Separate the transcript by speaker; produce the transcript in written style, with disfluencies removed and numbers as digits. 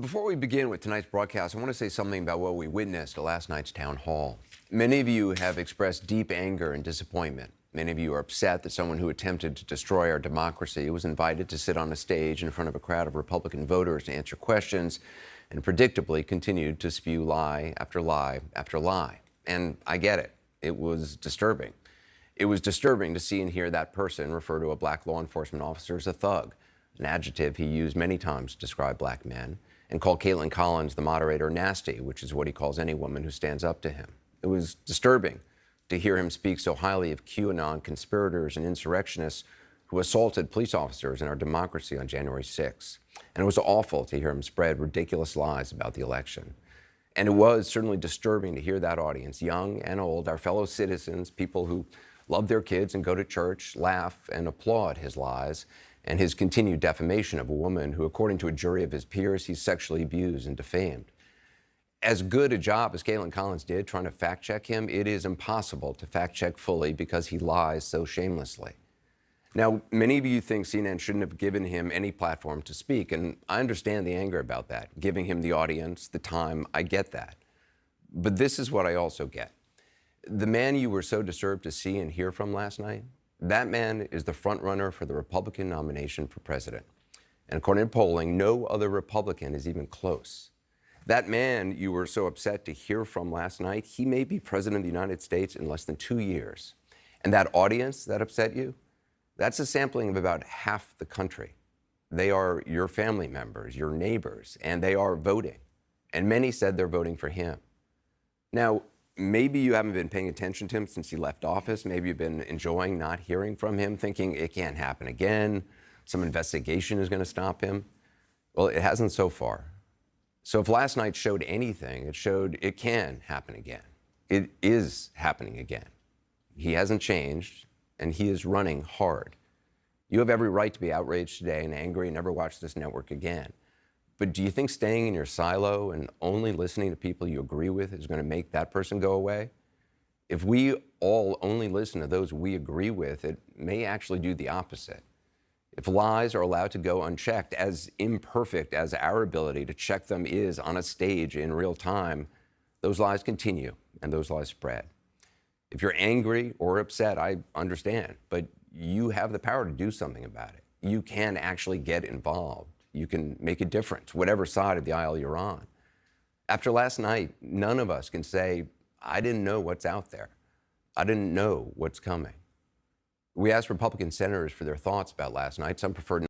Speaker 1: Before we begin with tonight's broadcast, I want to say something about what we witnessed at last night's town hall. Many of you have expressed deep anger and disappointment. Many of you are upset that someone who attempted to destroy our democracy was invited to sit on a stage in front of a crowd of Republican voters to answer questions and predictably continued to spew lie after lie after lie. And I get it. It was disturbing. It was disturbing to see and hear that person refer to a black law enforcement officer as a thug, an adjective he used many times to describe black men, and called Caitlin Collins, the moderator, nasty, which is what he calls any woman who stands up to him. It was disturbing to hear him speak so highly of QAnon conspirators and insurrectionists who assaulted police officers in our democracy on January 6th. And it was awful to hear him spread ridiculous lies about the election. And it was certainly disturbing to hear that audience, young and old, our fellow citizens, people who love their kids and go to church, laugh and applaud his lies and his continued defamation of a woman who, according to a jury of his peers, he sexually abused and defamed. As good a job as Caitlin Collins did trying to fact-check him, it is impossible to fact-check fully because he lies so shamelessly. Now, many of you think CNN shouldn't have given him any platform to speak, and I understand the anger about that, giving him the audience, the time, I get that. But this is what I also get. The man you were so disturbed to see and hear from last night, that man is the front runner for the Republican nomination for president. And according to polling, no other Republican is even close. That man you were so upset to hear from last night, he may be president of the United States in less than 2 years. And that audience that upset you, that's a sampling of about half the country. They are your family members, your neighbors, and they are voting. And many said they're voting for him. Now, maybe you haven't been paying attention to him since he left office. Maybe you've been enjoying not hearing from him, thinking it can't happen again. Some investigation is going to stop him. Well, it hasn't so far. So if last night showed anything, it showed it can happen again. It is happening again. He hasn't changed, and he is running hard. You have every right to be outraged today and angry and never watch this network again. But do you think staying in your silo and only listening to people you agree with is going to make that person go away? If we all only listen to those we agree with, it may actually do the opposite. If lies are allowed to go unchecked, as imperfect as our ability to check them is on a stage in real time, those lies continue and those lies spread. If you're angry or upset, I understand, but you have the power to do something about it. You can actually get involved. You can make a difference, whatever side of the aisle you're on. After last night, none of us can say, I didn't know what's out there. I didn't know what's coming. We asked Republican senators for their thoughts about last night. Some preferred